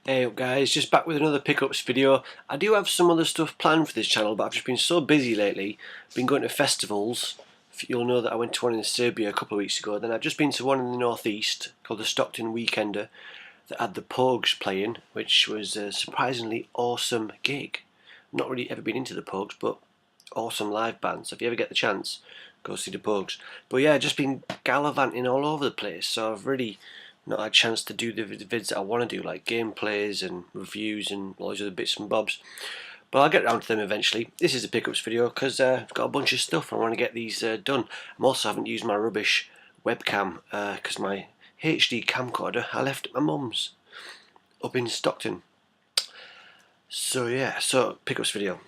Hey up guys, just back with another pickups video. I do have some other stuff planned for this channel, but I've just been so busy lately. I've been going to festivals. You'll know that I went to one in Serbia a couple of weeks ago. Then I've just been to one in the northeast called the Stockton Weekender that had the Pogues playing, which was a surprisingly awesome gig. Not really ever been into the Pogues, but awesome live bands. So if you ever get the chance, go see the Pogues. But yeah, I've just been gallivanting all over the place, so I've really not had a chance to do the vids that I want to do, like gameplays and reviews and all those other bits and bobs. But I'll get around to them eventually. This is a pickups video because I've got a bunch of stuff. I want to get these done. I also haven't used my rubbish webcam because my HD camcorder I left at my mum's up in Stockton. So yeah, so pickups video.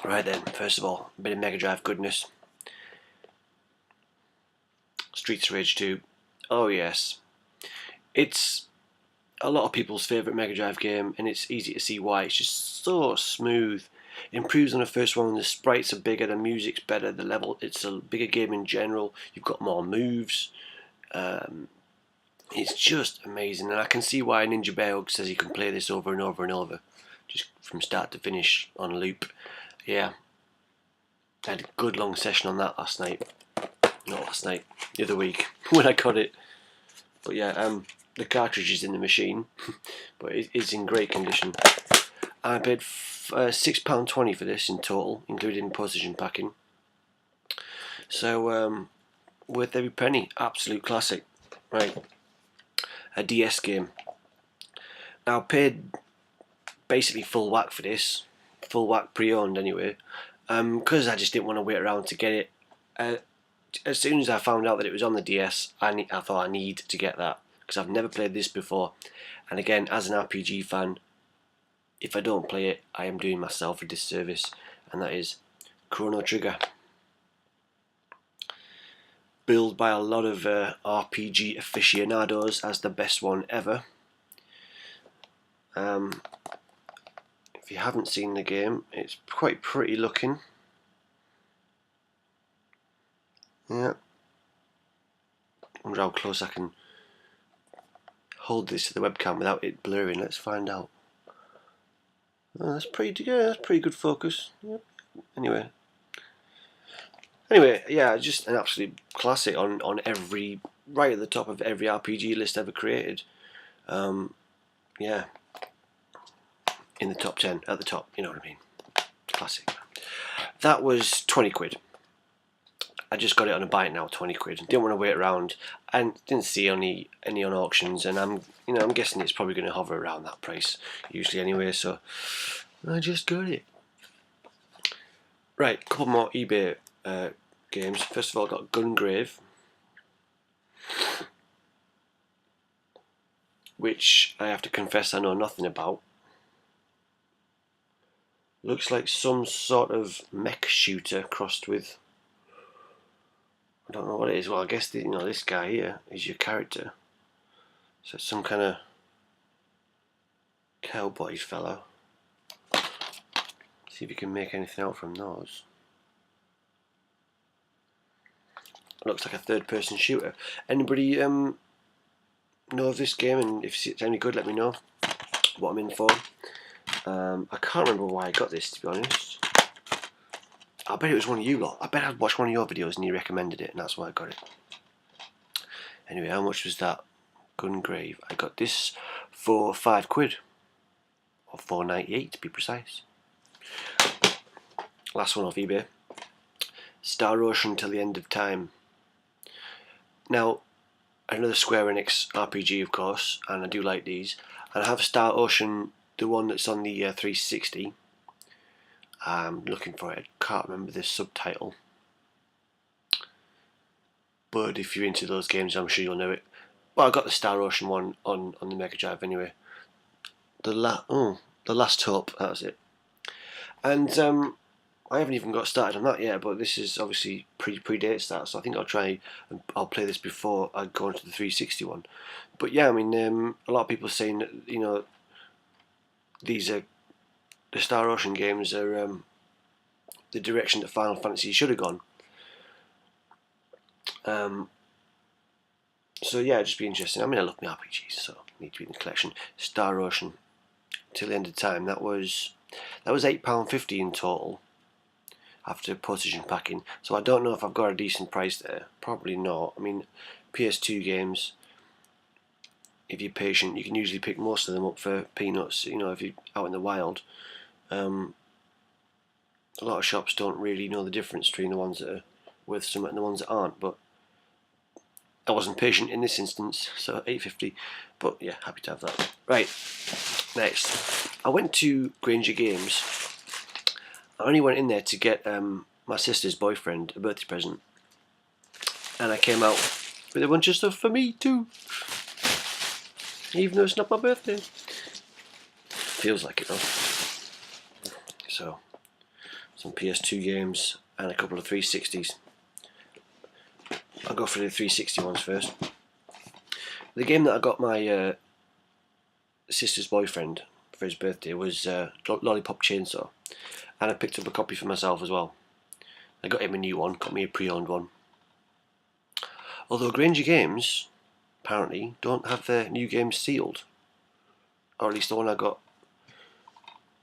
Right then, first of all, a bit of Mega Drive goodness. Streets of Rage 2. Oh yes. It's a lot of people's favourite Mega Drive game, and it's easy to see why. It's just so smooth. It improves on the first one. The sprites are bigger, the music's better, the level. It's a bigger game in general. You've got more moves. It's just amazing, and I can see why Ninja Bearhug says you can play this over and over and over, just from start to finish on a loop. Yeah, I had a good long session on that last night. Not last night, the other week when I got it. But yeah, the cartridge is in the machine, but it's in great condition. I paid £6.20 for this in total, including postage and packing. So worth every penny. Absolute classic. Right, a DS game. Now I paid basically full whack for this, full whack pre-owned anyway, because I just didn't want to wait around to get it. As soon as I found out that it was on the DS, I thought I need to get that, because I've never played this before. And again, as an RPG fan, if I don't play it, I am doing myself a disservice, and that is Chrono Trigger. Billed by a lot of RPG aficionados as the best one ever. If you haven't seen the game, it's quite pretty looking. Yeah. I wonder how close I can hold this to the webcam without it blurring. Let's find out. Oh, that's pretty good focus. Yep. Anyway, yeah, just an absolute classic on every, right at the top of every RPG list ever created. Yeah, in the top 10, at the top. You know what I mean? Classic. That was 20 quid. I just got it on a buy it now, 20 quid. Didn't want to wait around, and didn't see any on auctions, and I'm guessing it's probably going to hover around that price usually anyway. So I just got it. Right, a couple more eBay games. First of all, I got Gungrave, which I have to confess I know nothing about. Looks like some sort of mech shooter crossed with, I don't know what it is. Well, I guess this guy here is your character. So it's some kind of cowboy fellow. See if you can make anything out from those. Looks like a third-person shooter. Anybody know of this game? And if it's any good, let me know what I'm in for. I can't remember why I got this, to be honest. I bet it was one of you lot. I bet I'd watched one of your videos and you recommended it, and that's why I got it. Anyway, how much was that? Gungrave. I got this for £5, or £4.98 to be precise. Last one off eBay. Star Ocean Till the End of Time. Now, another Square Enix RPG, of course, and I do like these. And I have Star Ocean, the one that's on the 360. I'm looking for it. I can't remember the subtitle. But if you're into those games, I'm sure you'll know it. Well, I got the Star Ocean one on the Mega Drive anyway. The Last Hope, that was it. And I haven't even got started on that yet, but this is obviously predates that, so I think I'll try and I'll play this before I go into the 360 one. But yeah, I mean, a lot of people are saying that these are the Star Ocean games are the direction that Final Fantasy should have gone. So yeah, it'd just be interesting. I mean, I love my RPGs, so need to be in the collection. Star Ocean. Till the end of time. That was £8.50 in total after postage and packing. So I don't know if I've got a decent price there. Probably not. I mean, PS2 games, if you're patient, you can usually pick most of them up for peanuts. You know, if you're out in the wild. A lot of shops don't really know the difference between the ones that are worth something and the ones that aren't. But I wasn't patient in this instance, so £8.50. But yeah, happy to have that. Right, next, I went to Granger Games. I only went in there to get my sister's boyfriend a birthday present, and I came out with a bunch of stuff for me too, even though it's not my birthday. Feels like it though. So, some PS2 games and a couple of 360s. I'll go for the 360 ones first. The game that I got my sister's boyfriend for his birthday was Lollipop Chainsaw, and I picked up a copy for myself as well. I got him a new one, got me a pre-owned one. Although Granger Games apparently don't have their new games sealed, or at least the one I got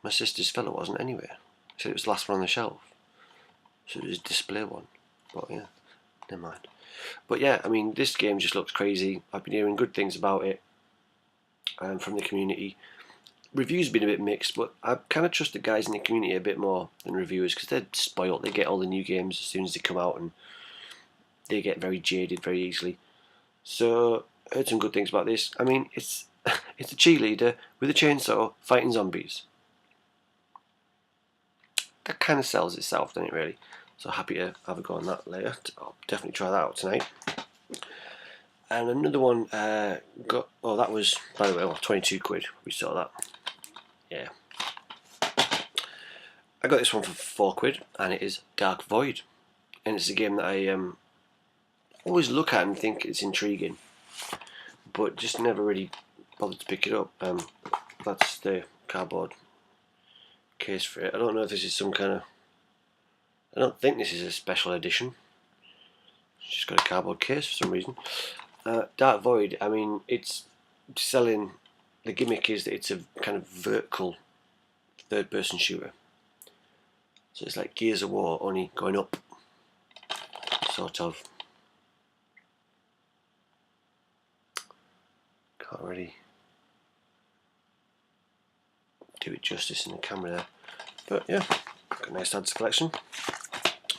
my sister's fella wasn't anyway. He said it was the last one on the shelf, so it was a display one. But yeah, never mind. But yeah, I mean, this game just looks crazy. I've been hearing good things about it from the community. Reviews have been a bit mixed, but I kind of trust the guys in the community a bit more than reviewers, because they're spoiled. They get all the new games as soon as they come out, and they get very jaded very easily. So I heard some good things about this. I mean, it's a cheerleader with a chainsaw fighting zombies. That kind of sells itself, doesn't it, really? So happy to have a go on that later. I'll definitely try that out tonight. And another one that was, by the way, well, 22 quid. We saw that. Yeah. I got this one for 4 quid, and it is Dark Void. And it's a game that I always look at and think it's intriguing, but just never really bothered to pick it up. That's the cardboard case for it. I don't know if this is some kind of... I don't think this is a special edition. It's just got a cardboard case for some reason. Dark Void, I mean, it's selling... The gimmick is that it's a kind of vertical third-person shooter. So it's like Gears of War, only going up. Sort of. Can't really do it justice in the camera there. But yeah, got a nice ads collection.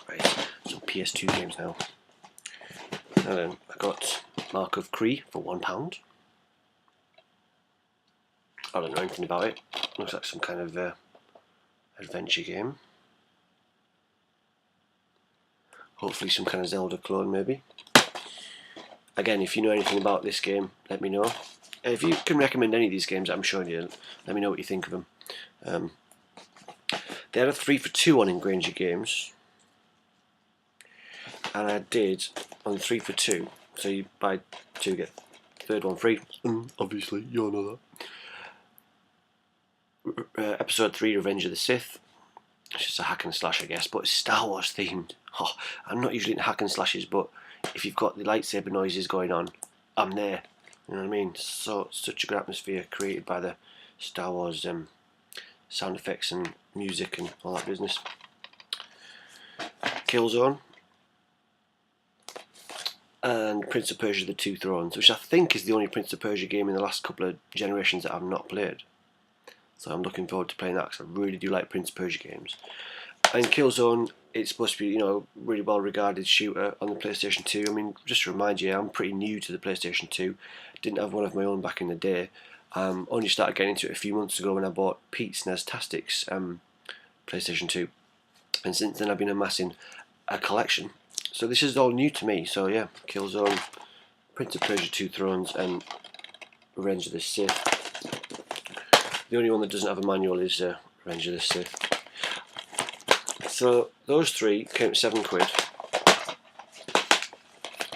Right, some PS2 games now. And then I got Mark of Cree for £1. I don't know anything about it. Looks like some kind of adventure game. Hopefully some kind of Zelda clone maybe. Again, if you know anything about this game, let me know. If you can recommend any of these games I'm showing you, let me know what you think of them. They had a 3 for 2 on in Granger Games, and I did on 3 for 2. So you buy 2 get third one free. Obviously, you all know that. Episode 3, Revenge of the Sith. It's just a hack and slash, I guess, but it's Star Wars themed. Oh, I'm not usually into hack and slashes, but if you've got the lightsaber noises going on, I'm there. You know what I mean? So such a good atmosphere created by the Star Wars sound effects and music and all that business. Killzone and Prince of Persia: The Two Thrones, which I think is the only Prince of Persia game in the last couple of generations that I've not played. So I'm looking forward to playing that, because I really do like Prince of Persia games. And Killzone, it's supposed to be, you know, really well regarded shooter on the PlayStation 2. I mean, just to remind you, I'm pretty new to the PlayStation 2. Didn't have one of my own back in the day. Only started getting into it a few months ago when I bought Pete's Tastic's PlayStation 2. And since then I've been amassing a collection. So this is all new to me. So yeah, Killzone, Prince of Persia: Two Thrones, and Revenge of the Sith. The only one that doesn't have a manual is Revenge of the Sith. So those 3 came to 7 quid.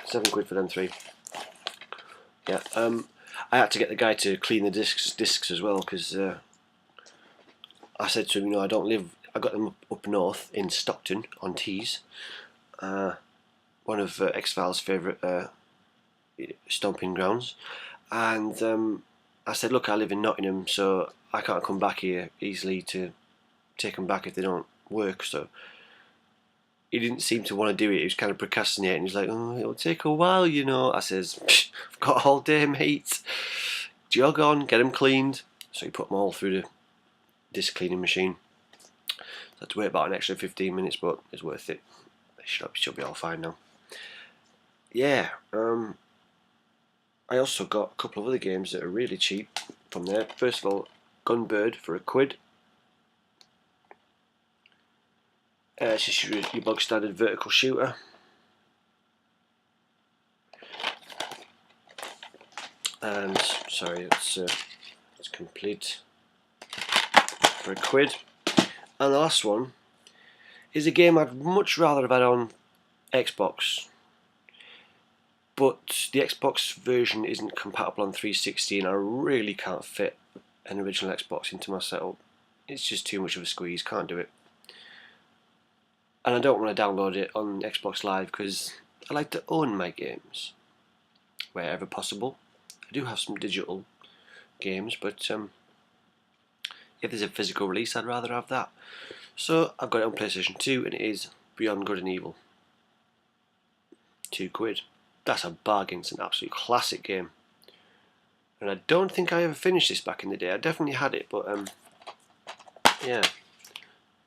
7 quid for them 3. Yeah. I had to get the guy to clean the discs as well, because I said to him, you know, I got them up north in Stockton on Tees. One of X-Files' favourite stomping grounds. And I said, look, I live in Nottingham, so I can't come back here easily to take them back if they don't work. So he didn't seem to want to do it. He was kind of procrastinating. He was like, oh, it'll take a while, you know. I says, I've got all day, mate. Jog on, get them cleaned. So he put them all through the disc cleaning machine. So I had to wait about an extra 15 minutes, but it's worth it. It should be all fine now. Yeah, I also got a couple of other games that are really cheap from there. First of all, Gunbird for £1. It's just your bog standard vertical shooter. And sorry, it's complete for £1. And the last one is a game I'd much rather have had on Xbox, but the Xbox version isn't compatible on 360, and I really can't fit an original Xbox into my setup. It's just too much of a squeeze, can't do it. And I don't want to download it on Xbox Live because I like to own my games wherever possible. I do have some digital games, but if there's a physical release, I'd rather have that. So I've got it on PlayStation 2, and it is Beyond Good and Evil. £2. That's a bargain. It's an absolute classic game. And I don't think I ever finished this back in the day. I definitely had it, but yeah,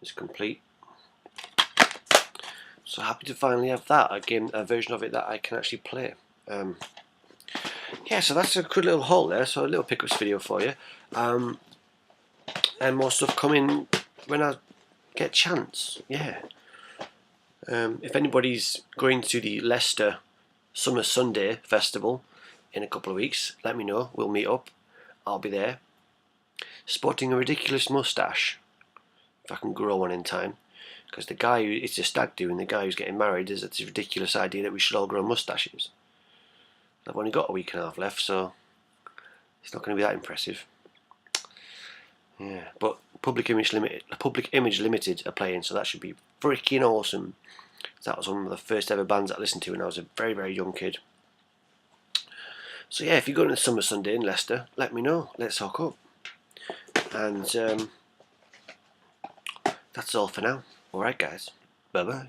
it's complete. So happy to finally have that, a version of it that I can actually play. Yeah, so that's a good little haul there. So a little pickups video for you, and more stuff coming when I get a chance. Yeah. If anybody's going to the Leicester Summer Sunday Festival in a couple of weeks, let me know. We'll meet up. I'll be there, sporting a ridiculous moustache, if I can grow one in time. Because the guy it's a stag do, and the guy who's getting married is this ridiculous idea that we should all grow moustaches. I've only got a week and a half left, so it's not going to be that impressive. Yeah, but Public Image Limited are playing, so that should be freaking awesome. That was one of the first ever bands I listened to when I was a very, very young kid. So yeah, if you're going to Summer Sunday in Leicester, let me know. Let's hook up. And that's all for now. Alright guys, bye bye.